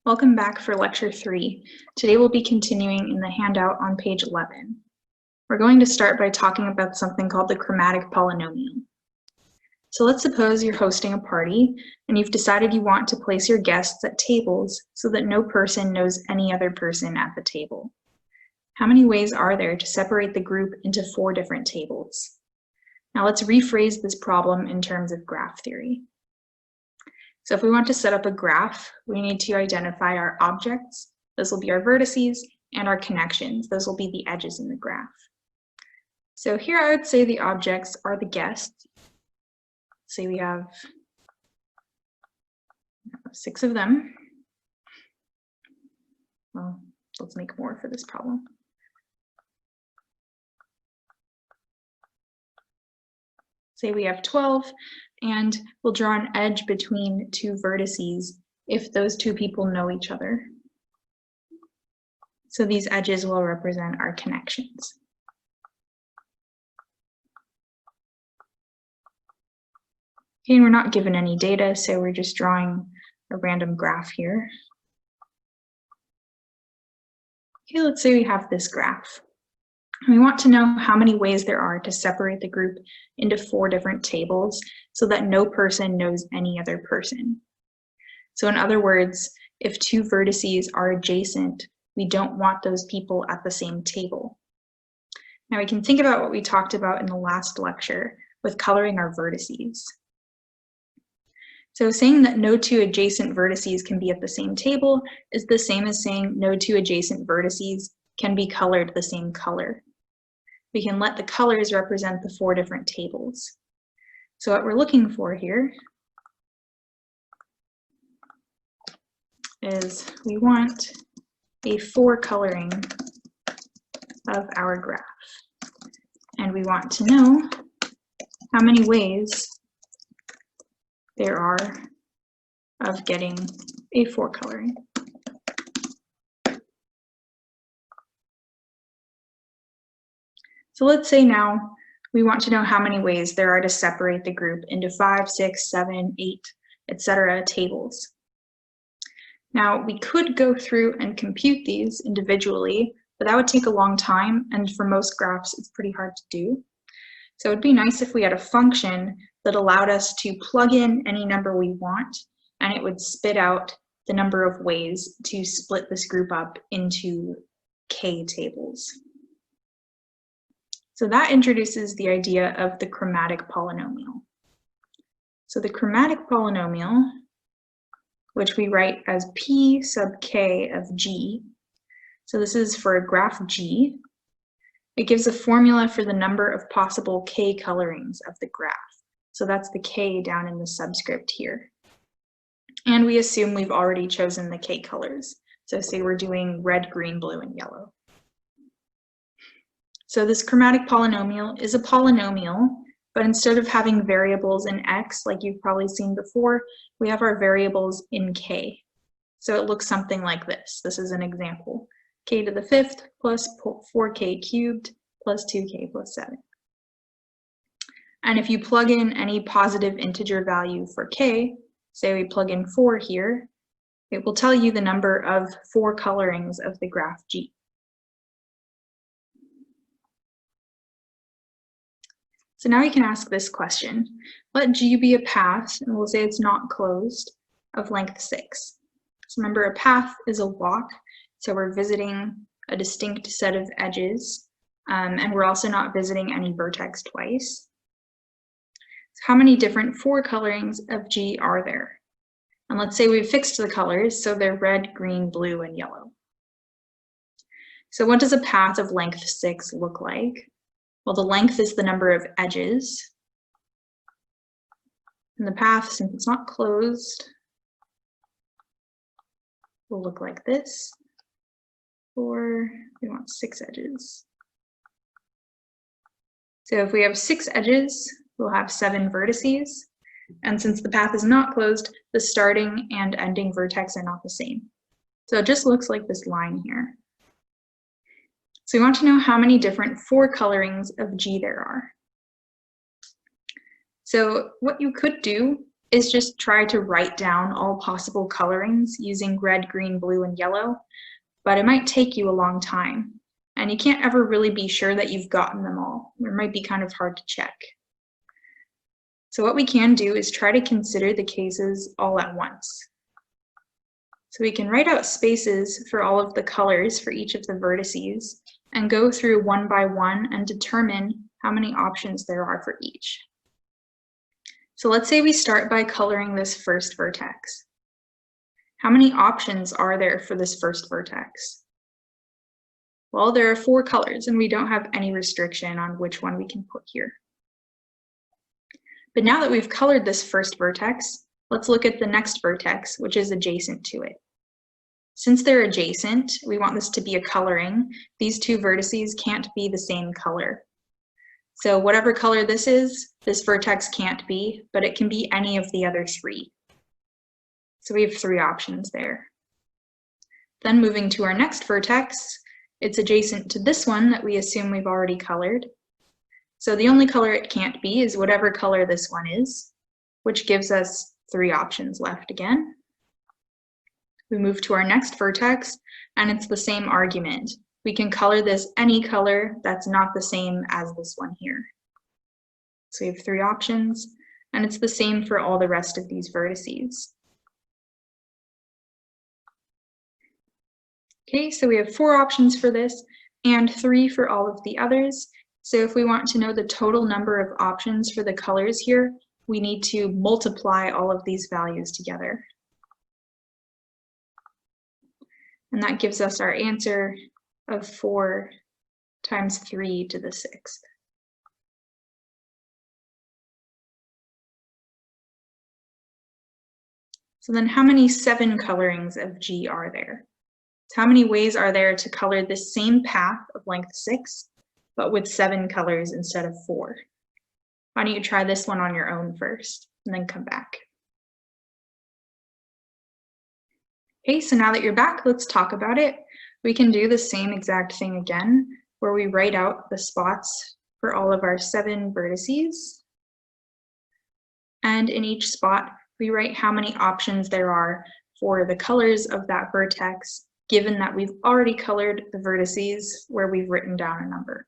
Welcome back for Lecture 3. Today we'll be continuing in the handout on page 11. We're going to start by talking about something called the chromatic polynomial. So let's suppose you're hosting a party and you've decided you want to place your guests at tables so that no person knows any other person at the table. How many ways are there to separate the group into 4 different tables? Now let's rephrase this problem in terms of graph theory. So if we want to set up a graph, we need to identify our objects. Those will be our vertices, and our connections. Those will be the edges in the graph. So here I would say the objects are the guests. Say we have 6 of them. Well, let's make more for this problem. Say we have 12, and we'll draw an edge between 2 vertices if those 2 people know each other. So these edges will represent our connections. Okay, and we're not given any data, so we're just drawing a random graph here. Okay, let's say we have this graph. We want to know how many ways there are to separate the group into 4 different tables so that no person knows any other person. So in other words, if 2 vertices are adjacent, we don't want those people at the same table. Now we can think about what we talked about in the last lecture with coloring our vertices. So saying that no 2 adjacent vertices can be at the same table is the same as saying no 2 adjacent vertices can be colored the same color. We can let the colors represent the 4 different tables. So what we're looking for here is we want a 4 coloring of our graph. And we want to know how many ways there are of getting a 4 coloring. So let's say now we want to know how many ways there are to separate the group into 5, 6, 7, 8, etc. tables. Now we could go through and compute these individually, but that would take a long time, and for most graphs it's pretty hard to do. So it'd be nice if we had a function that allowed us to plug in any number we want, and it would spit out the number of ways to split this group up into k tables. So that introduces the idea of the chromatic polynomial. So the chromatic polynomial, which we write as p sub k of g, so this is for a graph G, it gives a formula for the number of possible k colorings of the graph. So that's the k down in the subscript here. And we assume we've already chosen the k colors. So say we're doing red, green, blue, and yellow. So this chromatic polynomial is a polynomial, but instead of having variables in x, like you've probably seen before, we have our variables in k. So it looks something like this. This is an example. K to the 5th plus 4k cubed plus 2k plus 7. And if you plug in any positive integer value for k, say we plug in 4 here, it will tell you the number of 4 colorings of the graph G. So now we can ask this question. Let G be a path, and we'll say it's not closed, of length 6. So remember, a path is a walk, so we're visiting a distinct set of edges, and we're also not visiting any vertex twice. So how many different 4 colorings of G are there? And let's say we've fixed the colors, so they're red, green, blue, and yellow. So what does a path of length 6 look like? Well, the length is the number of edges. And the path, since it's not closed, will look like this. Or we want 6 edges. So if we have 6 edges, we'll have 7 vertices. And since the path is not closed, the starting and ending vertex are not the same. So it just looks like this line here. So we want to know how many different 4 colorings of G there are. So what you could do is just try to write down all possible colorings using red, green, blue, and yellow, but it might take you a long time, and you can't ever really be sure that you've gotten them all. It might be kind of hard to check. So what we can do is try to consider the cases all at once. So we can write out spaces for all of the colors for each of the vertices and go through one by one and determine how many options there are for each. So let's say we start by coloring this first vertex. How many options are there for this first vertex? Well, there are 4 colors and we don't have any restriction on which one we can put here. But now that we've colored this first vertex, let's look at the next vertex, which is adjacent to it. Since they're adjacent, we want this to be a coloring. These 2 vertices can't be the same color. So whatever color this is, this vertex can't be, but it can be any of the other 3. So we have 3 options there. Then moving to our next vertex, it's adjacent to this one that we assume we've already colored. So the only color it can't be is whatever color this one is, which gives us 3 options left again. We move to our next vertex, and it's the same argument. We can color this any color that's not the same as this one here. So we have 3 options, and it's the same for all the rest of these vertices. Okay, so we have 4 options for this, and 3 for all of the others. So if we want to know the total number of options for the colors here, we need to multiply all of these values together. And that gives us our answer of 4 times 3 to the 6th. So then how many 7 colorings of G are there? So how many ways are there to color this same path of length 6, but with 7 colors instead of 4? Why don't you try this one on your own first, and then come back. Okay, so now that you're back, let's talk about it. We can do the same exact thing again, where we write out the spots for all of our 7 vertices. And in each spot, we write how many options there are for the colors of that vertex, given that we've already colored the vertices where we've written down a number.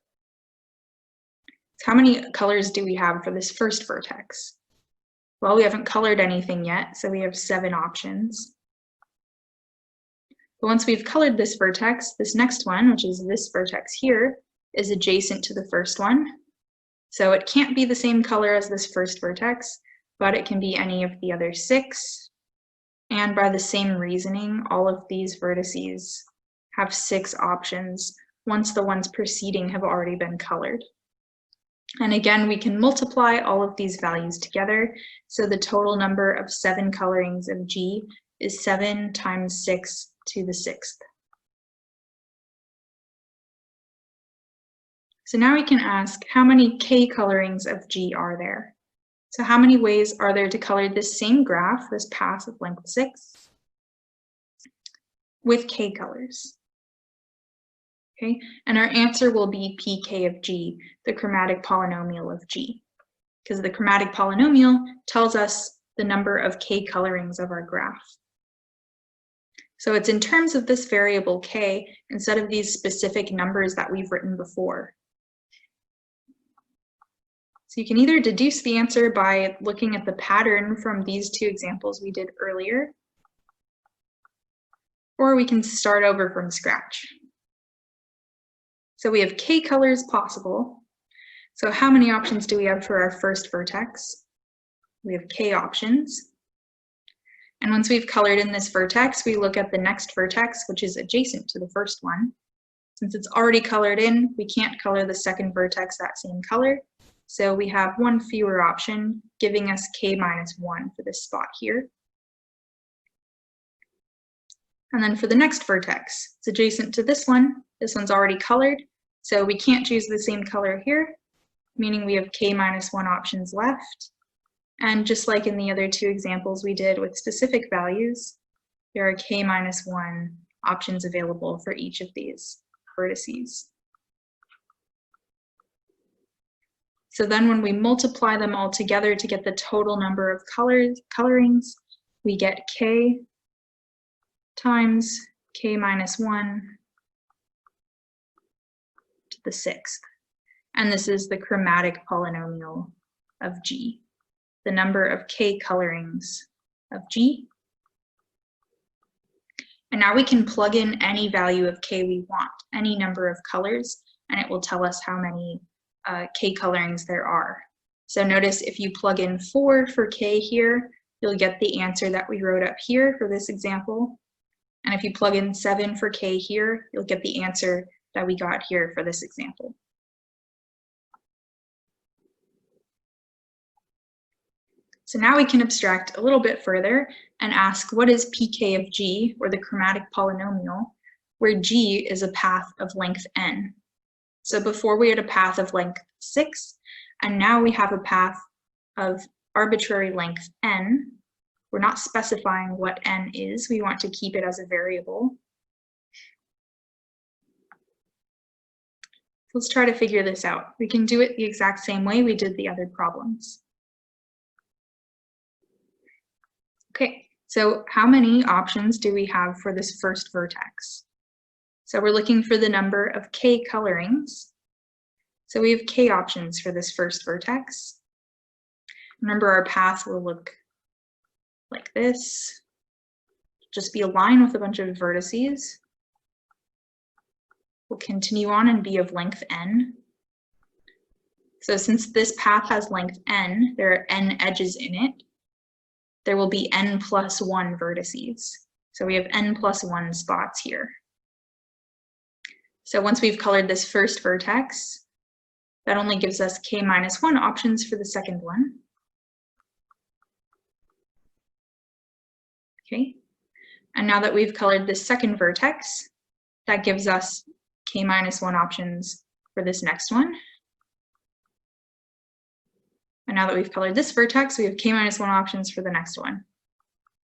So how many colors do we have for this first vertex? Well, we haven't colored anything yet, so we have 7 options. But once we've colored this vertex, this next one, which is this vertex here, is adjacent to the first one. So it can't be the same color as this first vertex, but it can be any of the other 6. And by the same reasoning, all of these vertices have 6 options once the ones preceding have already been colored. And again, we can multiply all of these values together. So the total number of 7 colorings of G is 7 times 6 to the 6th. So now we can ask, how many K colorings of G are there? So how many ways are there to color this same graph, this path of length 6, with K colors? Okay, and our answer will be pk of G, the chromatic polynomial of G, because the chromatic polynomial tells us the number of K colorings of our graph. So it's in terms of this variable K instead of these specific numbers that we've written before. So you can either deduce the answer by looking at the pattern from these 2 examples we did earlier, or we can start over from scratch. So we have K colors possible. So how many options do we have for our first vertex? We have K options. And once we've colored in this vertex, we look at the next vertex, which is adjacent to the first one. Since it's already colored in, we can't color the second vertex that same color. So we have 1 fewer option, giving us K minus 1 for this spot here. And then for the next vertex, it's adjacent to this one. This one's already colored, so we can't choose the same color here, meaning we have K minus 1 options left. And just like in the other 2 examples we did with specific values, there are K minus 1 options available for each of these vertices. So then when we multiply them all together to get the total number of colorings, we get k times k minus 1 to the 6th. And this is the chromatic polynomial of G, the number of k colorings of G. And now we can plug in any value of k we want, any number of colors, and it will tell us how many k colorings there are. So notice if you plug in 4 for k here, you'll get the answer that we wrote up here for this example. And if you plug in 7 for k here, you'll get the answer that we got here for this example. So now we can abstract a little bit further and ask, what is pk of G, or the chromatic polynomial, where G is a path of length n? So before we had a path of length 6, and now we have a path of arbitrary length n. We're not specifying what n is, we want to keep it as a variable. Let's try to figure this out. We can do it the exact same way we did the other problems. Okay, so how many options do we have for this first vertex? So we're looking for the number of k colorings. So we have k options for this first vertex. Remember, our path will look like this. Just be a line with a bunch of vertices. We'll continue on and be of length n. So since this path has length n, there are n edges in it. There will be n plus 1 vertices. So we have n plus 1 spots here. So once we've colored this first vertex, that only gives us k minus 1 options for the second one. Okay, and now that we've colored this second vertex, that gives us k minus 1 options for this next one. And now that we've colored this vertex, we have k minus 1 options for the next one.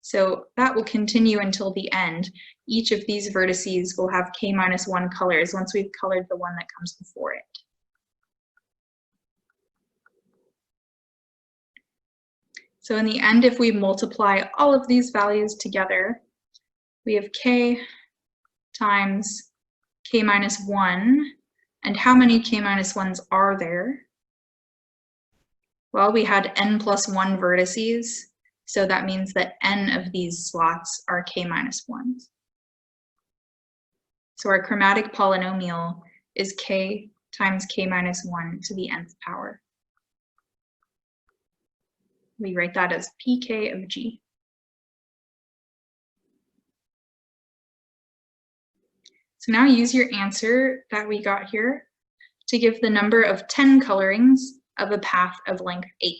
So that will continue until the end. Each of these vertices will have k minus 1 colors once we've colored the one that comes before it. So in the end, if we multiply all of these values together, we have k times k minus 1. And how many k minus 1s are there? Well, we had n plus 1 vertices, so that means that n of these slots are k minus 1s. So our chromatic polynomial is k times k minus 1 to the nth power. We write that as pk of G. So now use your answer that we got here to give the number of 10 colorings of a path of length 8.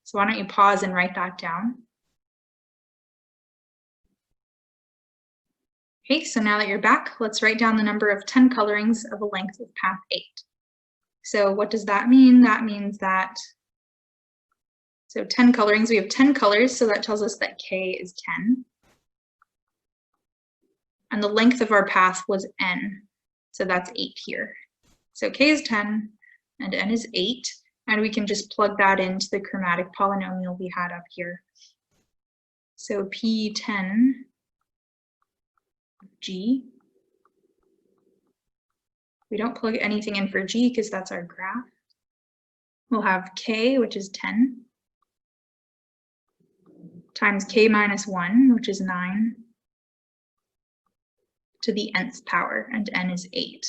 So why don't you pause and write that down. Okay, so now that you're back, let's write down the number of 10 colorings of a length of path 8. So what does that mean? That means that, so 10 colorings, we have 10 colors, so that tells us that k is 10. And the length of our path was n, so that's 8 here. So k is 10 and n is 8, and we can just plug that into the chromatic polynomial we had up here. So p10 G. We don't plug anything in for G because that's our graph. We'll have k, which is 10, times k minus 1, which is 9, to the nth power, and n is 8.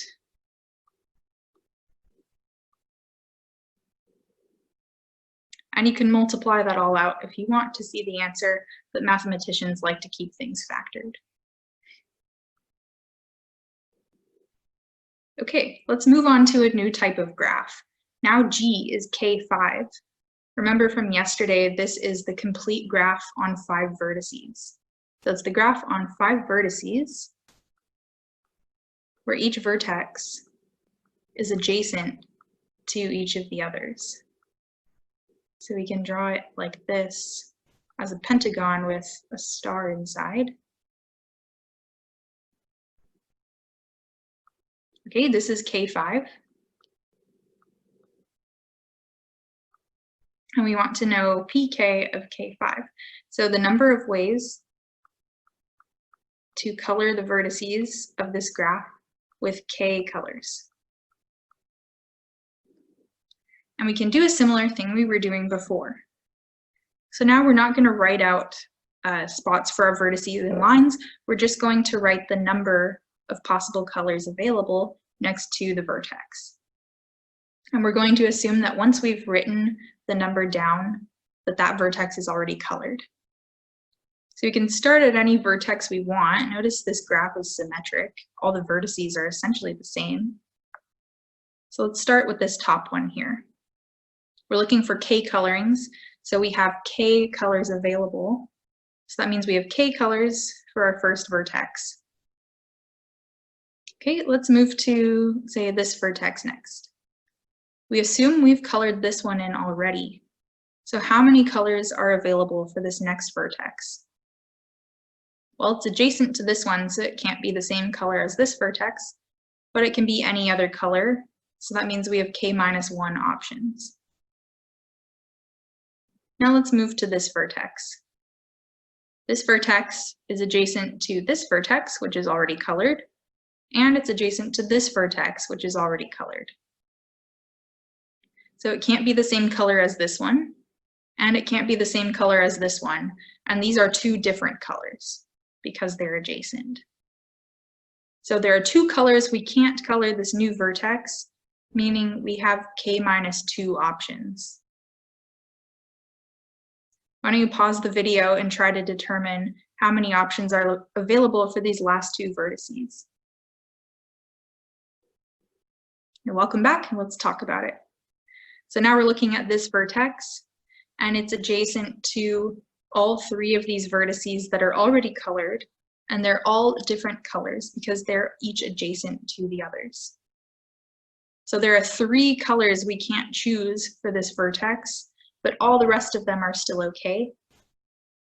And you can multiply that all out if you want to see the answer, but mathematicians like to keep things factored. Okay, let's move on to a new type of graph. Now G is K5. Remember from yesterday, this is the complete graph on 5 vertices. So it's the graph on 5 vertices where each vertex is adjacent to each of the others. So we can draw it like this as a pentagon with a star inside. Okay, this is K5. and we want to know pk of k5. So the number of ways to color the vertices of this graph with k colors. And we can do a similar thing we were doing before. So now we're not going to write out spots for our vertices and lines. We're just going to write the number of possible colors available next to the vertex. And we're going to assume that once we've written the number down, that vertex is already colored. So we can start at any vertex we want. Notice this graph is symmetric. All the vertices are essentially the same. So let's start with this top one here. We're looking for k colorings, so we have k colors available. So that means we have k colors for our first vertex. Okay, let's move to, say, this vertex next. We assume we've colored this one in already. So how many colors are available for this next vertex? Well, it's adjacent to this one, so it can't be the same color as this vertex, but it can be any other color. So that means we have k-1 options. Now let's move to this vertex. This vertex is adjacent to this vertex, which is already colored, and it's adjacent to this vertex, which is already colored. So it can't be the same color as this one, and it can't be the same color as this one, and these are two different colors because they're adjacent. So there are two colors we can't color this new vertex, meaning we have k-2 options. Why don't you pause the video and try to determine how many options are available for these last two vertices. You're welcome back, and let's talk about it. So now we're looking at this vertex, and it's adjacent to all three of these vertices that are already colored, and they're all different colors because they're each adjacent to the others. So there are three colors we can't choose for this vertex, but all the rest of them are still okay.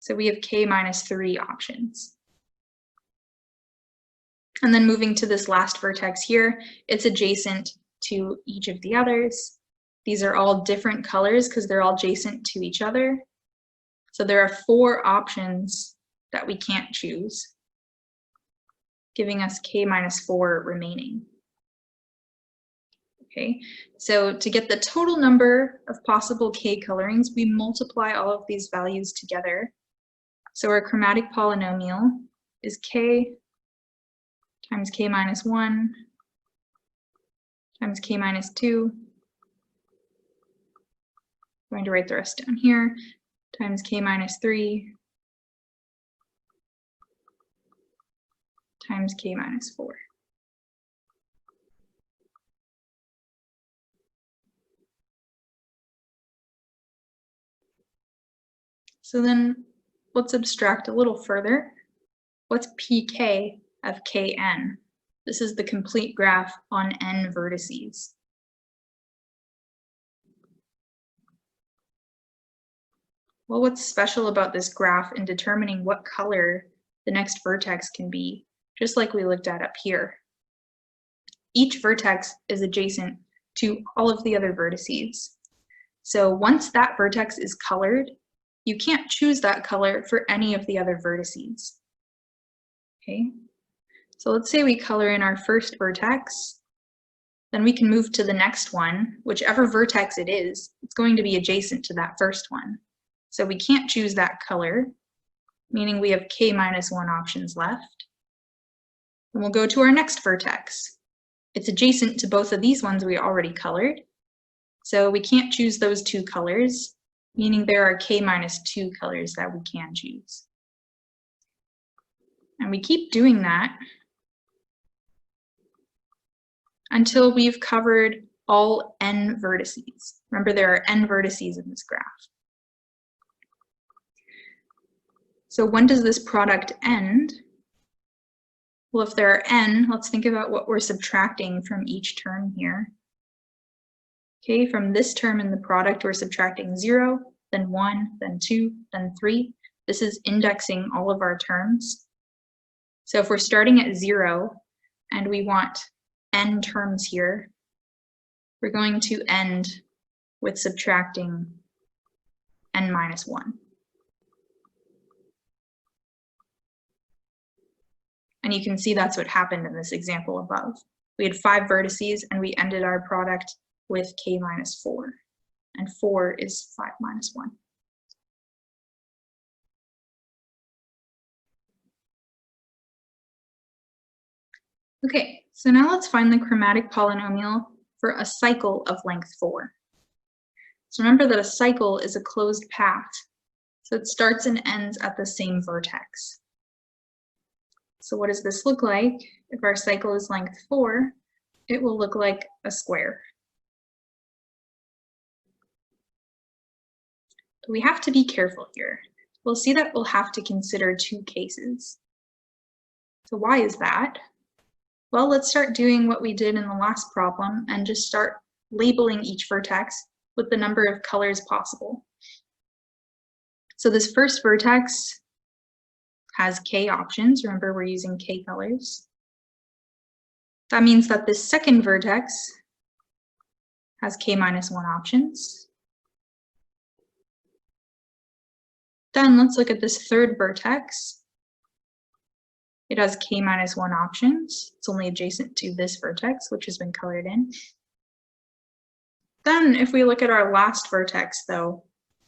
So we have k-3 options. And then moving to this last vertex here, it's adjacent to each of the others. These are all different colors because they're all adjacent to each other. So there are 4 options that we can't choose, giving us k-4 remaining. Okay, so to get the total number of possible k colorings, we multiply all of these values together. So our chromatic polynomial is k times k-1 times k-2. I'm going to write the rest down here, times k-3 times k-4. So then let's abstract a little further. What's pk of kn? This is the complete graph on n vertices. Well, what's special about this graph in determining what color the next vertex can be, just like we looked at up here? Each vertex is adjacent to all of the other vertices. So once that vertex is colored, you can't choose that color for any of the other vertices. Okay, so let's say we color in our first vertex, then we can move to the next one. Whichever vertex it is, it's going to be adjacent to that first one. So we can't choose that color, meaning we have k-1 options left. And we'll go to our next vertex. It's adjacent to both of these ones we already colored, so we can't choose those 2 colors, meaning there are k-2 colors that we can choose. And we keep doing that until we've covered all n vertices. Remember, there are n vertices in this graph. So when does this product end? Well, if there are n, let's think about what we're subtracting from each term here. Okay, from this term in the product, we're subtracting 0, then 1, then 2, then 3. This is indexing all of our terms. So if we're starting at 0 and we want n terms here, we're going to end with subtracting n minus 1. And you can see that's what happened in this example above. We had 5 vertices and we ended our product with k minus 4. And 4 is 5 minus 1. Okay, so now let's find the chromatic polynomial for a cycle of length 4. So remember that a cycle is a closed path, so it starts and ends at the same vertex. So what does this look like? If our cycle is length 4, it will look like a square. But we have to be careful here. We'll see that we'll have to consider 2 cases. So why is that? Well, let's start doing what we did in the last problem and just start labeling each vertex with the number of colors possible. So this first vertex has k options. Remember, we're using k colors. That means that this second vertex has k minus 1 options. Then let's look at this third vertex. It has k minus 1 options. It's only adjacent to this vertex, which has been colored in. Then if we look at our last vertex, though,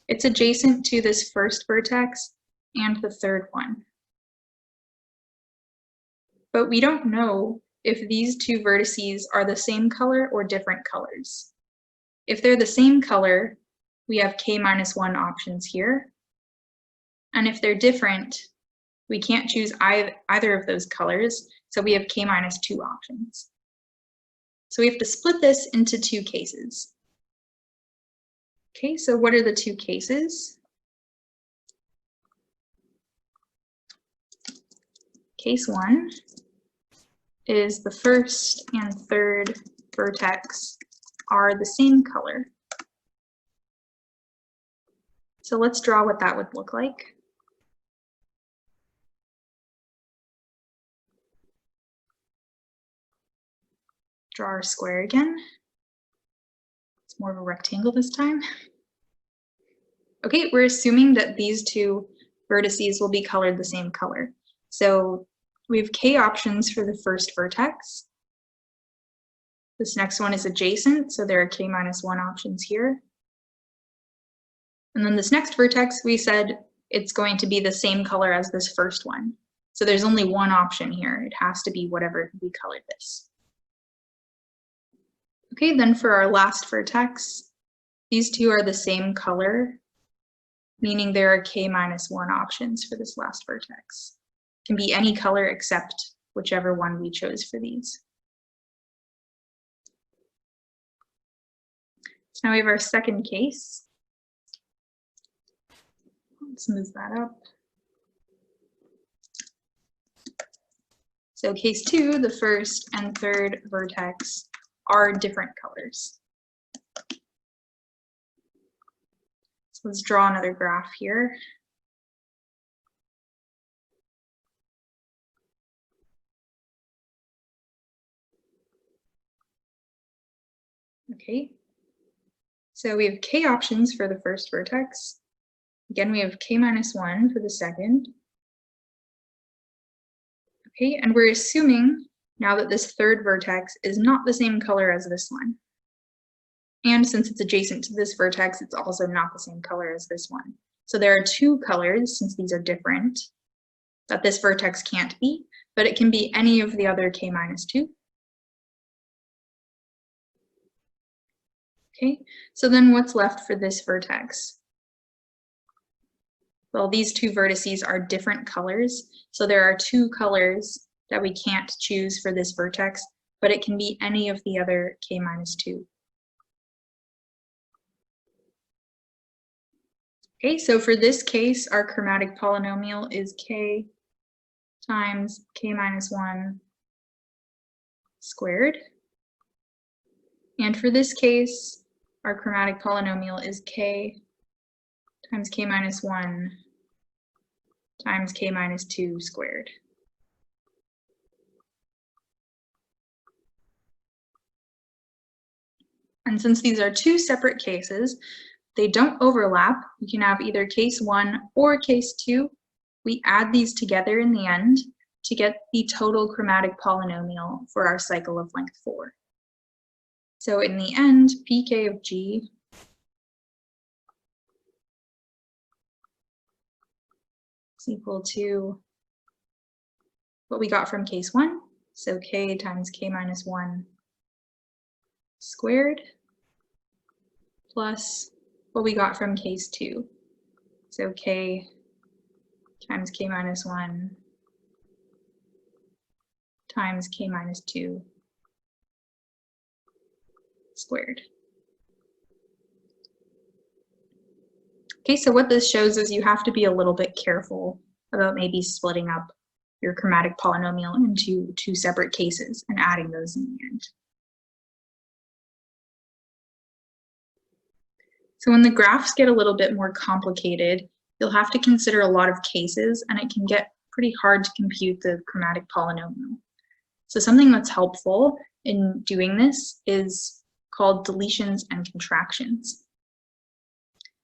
it's adjacent to this first vertex and the third one. But we don't know if these 2 vertices are the same color or different colors. If they're the same color, we have k minus 1 options here. And if they're different, we can't choose either of those colors, so we have k minus 2 options. So we have to split this into 2 cases. Okay, so what are the 2 cases? Case 1 is the first and third vertex are the same color. So let's draw what that would look like. Draw our square again. It's more of a rectangle this time. Okay, we're assuming that these 2 vertices will be colored the same color. So we have k options for the first vertex. This next one is adjacent, so there are k minus 1 options here. And then this next vertex, we said it's going to be the same color as this first one. So there's only one option here. It has to be whatever we colored this. Okay, then for our last vertex, these 2 are the same color, meaning there are k minus 1 options for this last vertex. It can be any color except whichever one we chose for these. So now we have our second case. Let's move that up. So case 2, the first and third vertex are different colors. So let's draw another graph here. Okay, so we have k options for the first vertex. Again, we have k minus 1 for the second. Okay, and we're assuming now that this third vertex is not the same color as this one. And since it's adjacent to this vertex, it's also not the same color as this one. So there are 2 colors, since these are different, that this vertex can't be, but it can be any of the other k minus 2. Okay, so then what's left for this vertex? Well, these 2 vertices are different colors, so there are 2 colors that we can't choose for this vertex, but it can be any of the other k minus 2. Okay, so for this case, our chromatic polynomial is k times k minus 1 squared. And for this case, our chromatic polynomial is k times k minus 1 times k minus 2 squared. And since these are 2 separate cases, they don't overlap. You can have either case 1 or case 2. We add these together in the end to get the total chromatic polynomial for our cycle of length 4. So in the end, pk of g is equal to what we got from case 1, so k times k minus 1 squared, plus what we got from case 2, so k times k minus 1 times k minus 2 squared. Okay, so what this shows is you have to be a little bit careful about maybe splitting up your chromatic polynomial into 2 separate cases and adding those in the end. So when the graphs get a little bit more complicated, you'll have to consider a lot of cases, and it can get pretty hard to compute the chromatic polynomial. So something that's helpful in doing this is called deletions and contractions.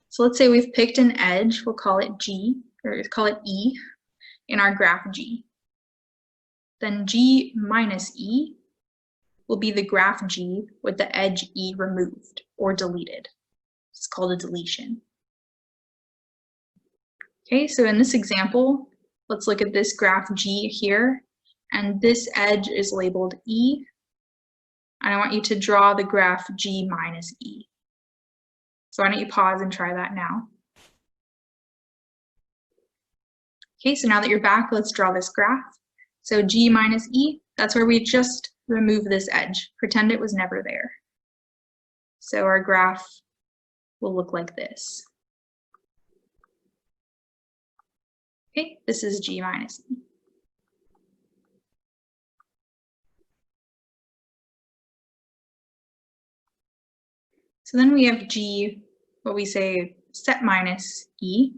So let's say we've picked an edge, we'll call it G, or call it E, in our graph G. Then G minus E will be the graph G with the edge E removed or deleted. It's called a deletion. Okay, so in this example, let's look at this graph G here, and this edge is labeled E, and I want you to draw the graph G minus E. So why don't you pause and try that now. Okay, so now that you're back, let's draw this graph. So G minus E, that's where we just remove this edge, pretend it was never there. So our graph will look like this. Okay, this is G minus E. So then we have G, what we say, set minus E.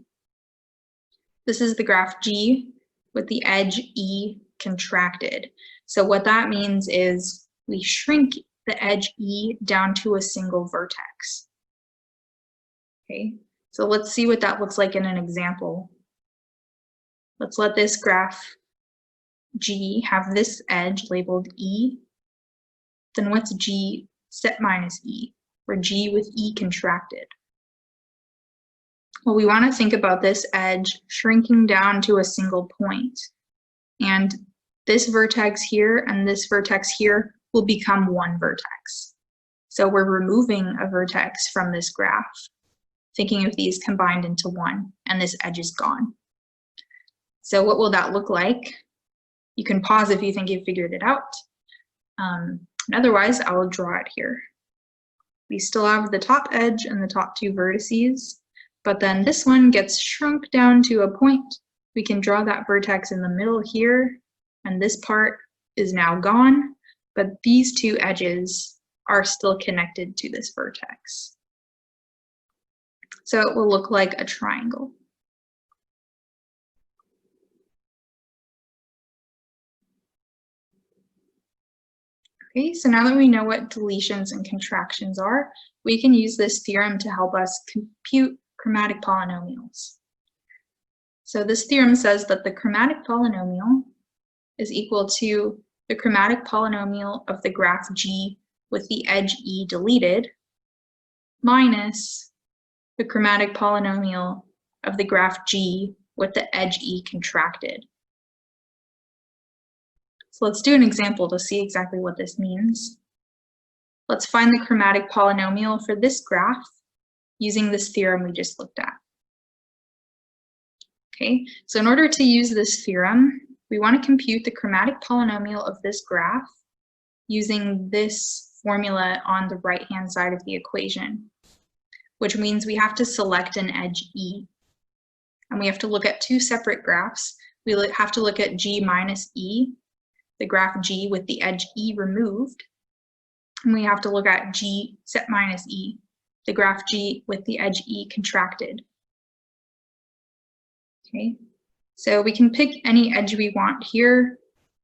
This is the graph G with the edge E contracted. So what that means is we shrink the edge E down to a single vertex. Okay, so let's see what that looks like in an example. Let's let this graph G have this edge labeled E. Then what's G set minus E, or G with E contracted? Well, we want to think about this edge shrinking down to a single point. And this vertex here and this vertex here will become one vertex. So we're removing a vertex from this graph, thinking of these combined into one, and this edge is gone. So what will that look like? You can pause if you think you've figured it out. And otherwise, I will draw it here. We still have the top edge and the top 2 vertices, but then this one gets shrunk down to a point. We can draw that vertex in the middle here, and this part is now gone, but these 2 edges are still connected to this vertex. So it will look like a triangle. Okay, so now that we know what deletions and contractions are, we can use this theorem to help us compute chromatic polynomials. So this theorem says that the chromatic polynomial is equal to the chromatic polynomial of the graph G with the edge E deleted minus the chromatic polynomial of the graph G with the edge E contracted. So let's do an example to see exactly what this means. Let's find the chromatic polynomial for this graph using this theorem we just looked at. Okay, so in order to use this theorem, we want to compute the chromatic polynomial of this graph using this formula on the right-hand side of the equation, which means we have to select an edge E. And we have to look at 2 separate graphs. We have to look at G minus E, the graph G with the edge E removed, and we have to look at G set minus E, the graph G with the edge E contracted. Okay, so we can pick any edge we want here.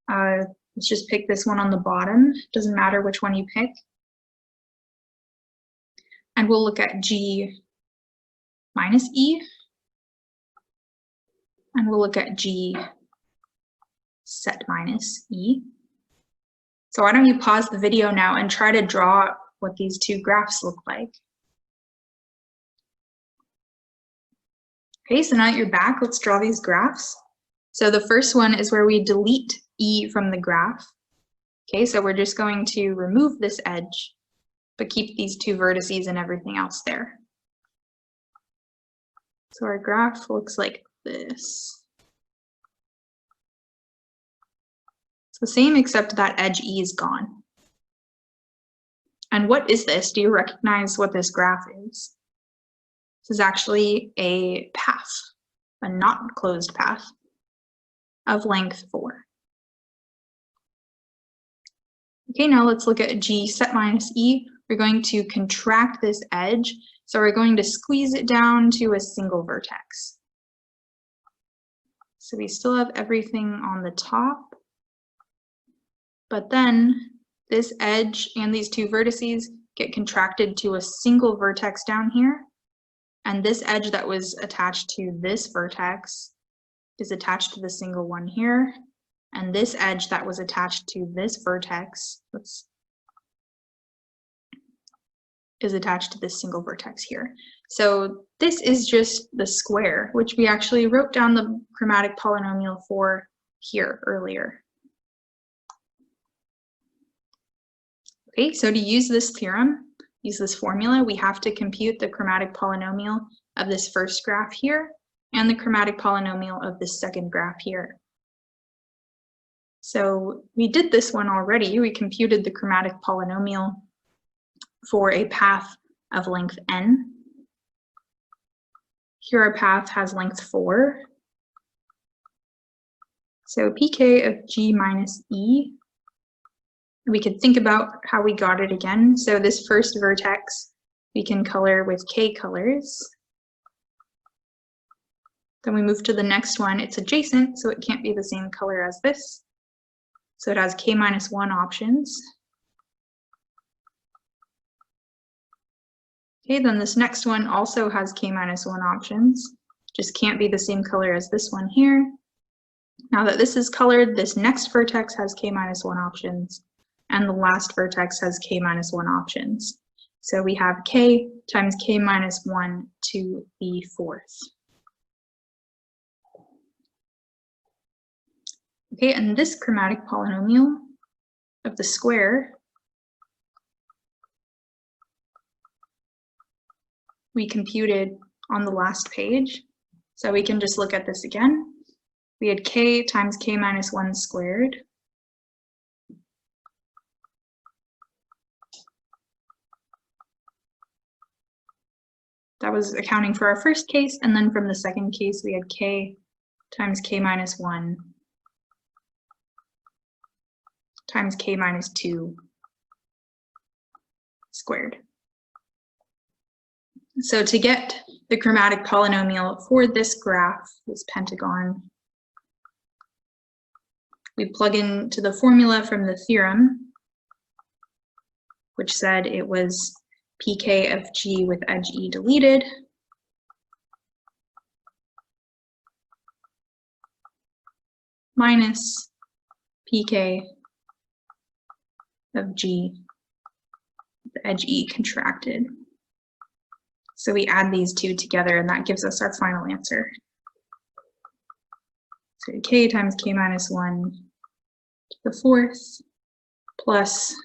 Let's just pick this one on the bottom. Doesn't matter which one you pick. And we'll look at G minus e, and we'll look at g set minus e. So why don't you pause the video now and try to draw what these two graphs look like. Okay, so now that you're back, let's draw these graphs. So the first one is where we delete e from the graph. Okay, so we're just going to remove this edge, but keep these two vertices and everything else there. So our graph looks like this. It's the same except that edge e is gone. And what is this? Do you recognize what this graph is? This is actually a path, a not closed path of length 4. Okay, now let's look at g set minus e. We're going to contract this edge, so we're going to squeeze it down to a single vertex. So we still have everything on the top, but then this edge and these two vertices get contracted to a single vertex down here, and this edge that was attached to this vertex is attached to the single one here, and this edge that was attached to this vertex is attached to this single vertex here. So this is just the square, which we actually wrote down the chromatic polynomial for here earlier. Okay, so to use this theorem, use this formula, we have to compute the chromatic polynomial of this first graph here and the chromatic polynomial of this second graph here. So we did this one already. We computed the chromatic polynomial for a path of length n. Here our path has length 4. So pk of g minus e, we could think about how we got it again. So this first vertex we can color with k colors. Then we move to the next one. It's adjacent, so it can't be the same color as this. So it has k minus 1 options. Okay, then this next one also has k minus 1 options. Just can't be the same color as this one here. Now that this is colored, this next vertex has k minus 1 options, and the last vertex has k minus 1 options. So we have k times k minus 1 to the 4th. Okay, and this chromatic polynomial of the square, we computed on the last page. So we can just look at this again. We had k times k minus 1 squared. That was accounting for our first case, and then from the second case we had k times k minus 1 times k minus 2 squared. So to get the chromatic polynomial for this graph, this pentagon, we plug into the formula from the theorem, which said it was pk of g with edge e deleted minus pk of g with edge e contracted. So we add these two together, and that gives us our final answer. So k times k minus 1 to the 4th plus,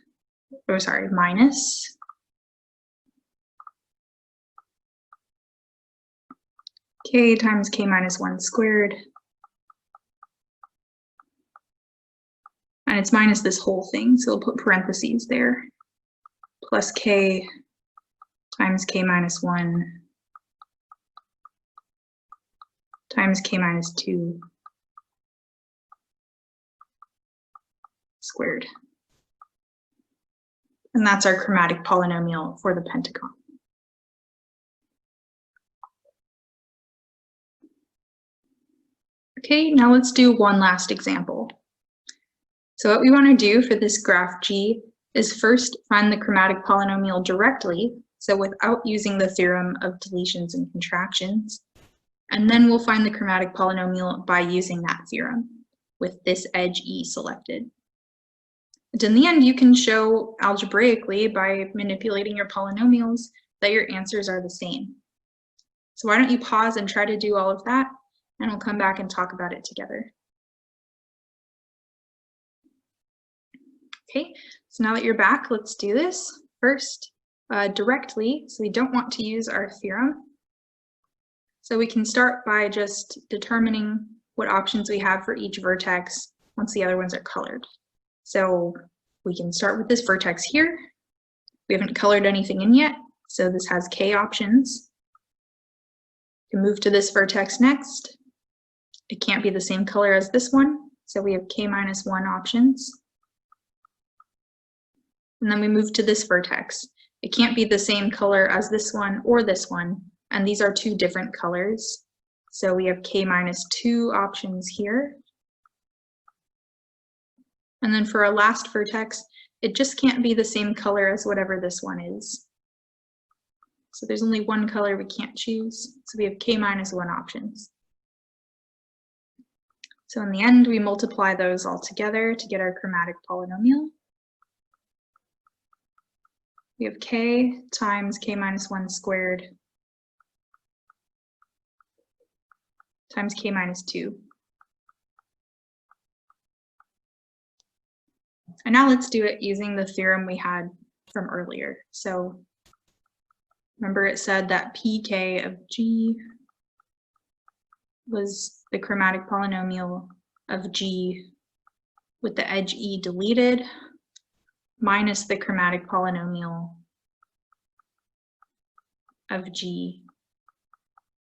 minus k times k minus 1 squared, and it's minus this whole thing, so we'll put parentheses there, plus k times k minus 1 times k minus 2 squared. And that's our chromatic polynomial for the pentagon. Okay, now let's do one last example. So what we want to do for this graph G is first find the chromatic polynomial directly. so without using the theorem of deletions and contractions. And then we'll find the chromatic polynomial by using that theorem with this edge E selected. And in the end, you can show algebraically by manipulating your polynomials that your answers are the same. So why don't you pause and try to do all of that, and we'll come back and talk about it together. Okay, so now that you're back, let's do this. First, directly, so we don't want to use our theorem. So we can start by just determining what options we have for each vertex once the other ones are colored. So we can start with this vertex here. We haven't colored anything in yet, so this has k options. We can move to this vertex next. It can't be the same color as this one, so we have k-1 options. And then we move to this vertex. It can't be the same color as this one or this one, and these are two different colors. So we have k-2 options here. And then for our last vertex, it just can't be the same color as whatever this one is. So there's only one color we can't choose, so we have k-1 options. So in the end, we multiply those all together to get our chromatic polynomial. We have k times k-1 squared times k-2. And now let's do it using the theorem we had from earlier. So remember it said that pk of g was the chromatic polynomial of g with the edge e deleted minus the chromatic polynomial of g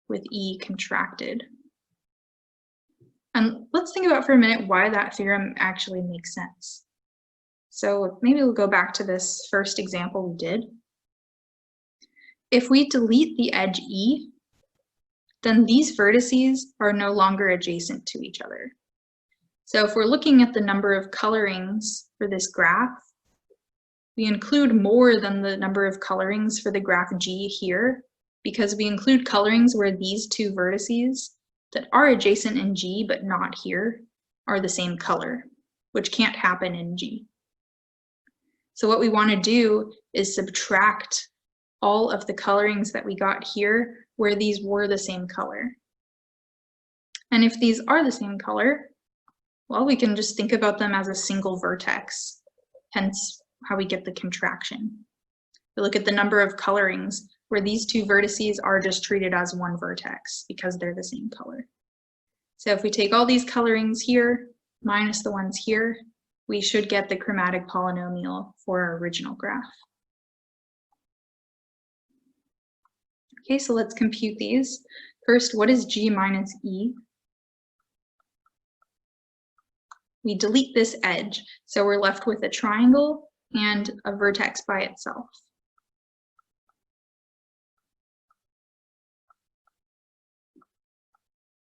with e contracted. And let's think about for a minute why that theorem actually makes sense. So maybe we'll go back to this first example we did. If we delete the edge e, then these vertices are no longer adjacent to each other. So if we're looking at the number of colorings for this graph, we include more than the number of colorings for the graph G here, because we include colorings where these two vertices that are adjacent in G but not here are the same color, which can't happen in G. So what we want to do is subtract all of the colorings that we got here where these were the same color. And if these are the same color, well, we can just think about them as a single vertex, hence how we get the contraction. We look at the number of colorings where these two vertices are just treated as one vertex because they're the same color. So if we take all these colorings here minus the ones here, we should get the chromatic polynomial for our original graph. Okay, so let's compute these. First, what is G minus E? We delete this edge, so we're left with a triangle and a vertex by itself.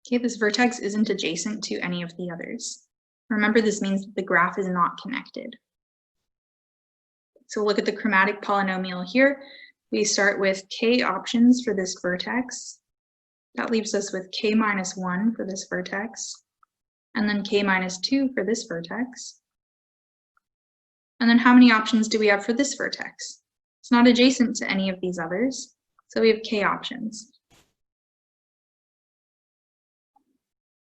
Okay, this vertex isn't adjacent to any of the others. Remember, this means that the graph is not connected. So we'll look at the chromatic polynomial here. We start with k options for this vertex. That leaves us with k-1 for this vertex, and then k-2 for this vertex. And then how many options do we have for this vertex? It's not adjacent to any of these others, so we have k options.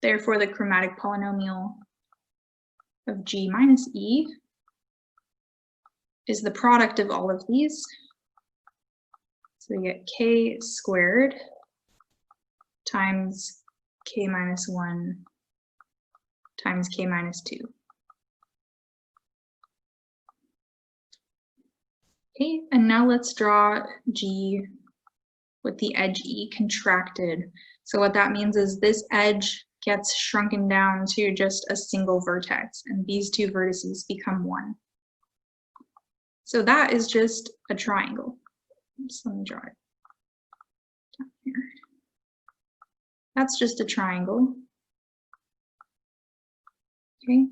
Therefore, the chromatic polynomial of G minus E is the product of all of these. So we get k squared times k-1 times k-2. Okay, and now let's draw G with the edge E contracted. So what that means is this edge gets shrunken down to just a single vertex, and these two vertices become one. So that is just a triangle. So let me draw it down here. That's just a triangle. Okay,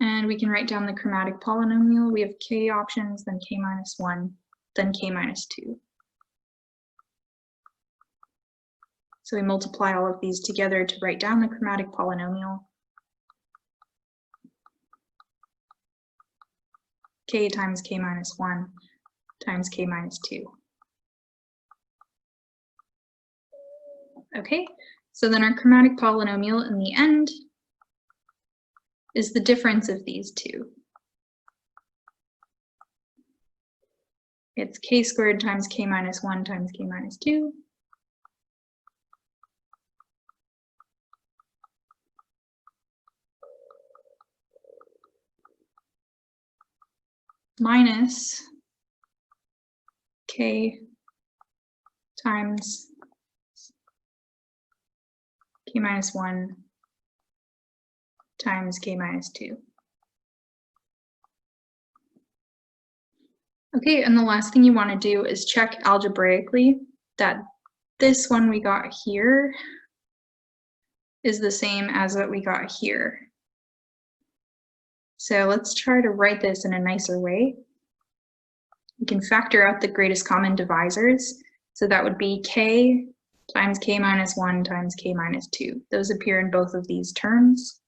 and we can write down the chromatic polynomial. We have k options, then k-1, then k-2. So we multiply all of these together to write down the chromatic polynomial. K times k minus 1 times k minus 2. Okay, so then our chromatic polynomial in the end is the difference of these two. It's k squared times k minus 1 times k minus 2. Minus k times k minus 1 times k minus 2. Okay, and the last thing you want to do is check algebraically that this one we got here is the same as what we got here. So let's try to write this in a nicer way. We can factor out the greatest common divisors. So that would be k times k minus 1 times k minus 2. Those appear in both of these terms.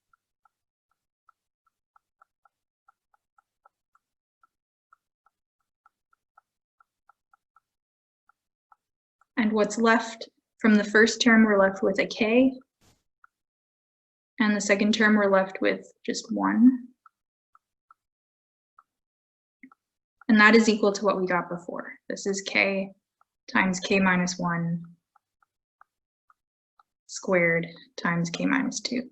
And what's left from the first term, we're left with a k. And the second term, we're left with just 1. And that is equal to what we got before. This is k times k minus 1 squared times k minus 2.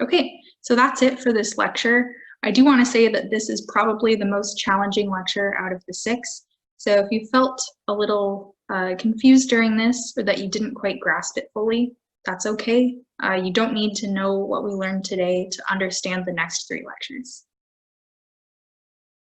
Okay, so that's it for this lecture. I do want to say that this is probably the most challenging lecture out of the 6. So if you felt a little confused during this or that you didn't quite grasp it fully, that's okay. You don't need to know what we learned today to understand the next 3 lectures.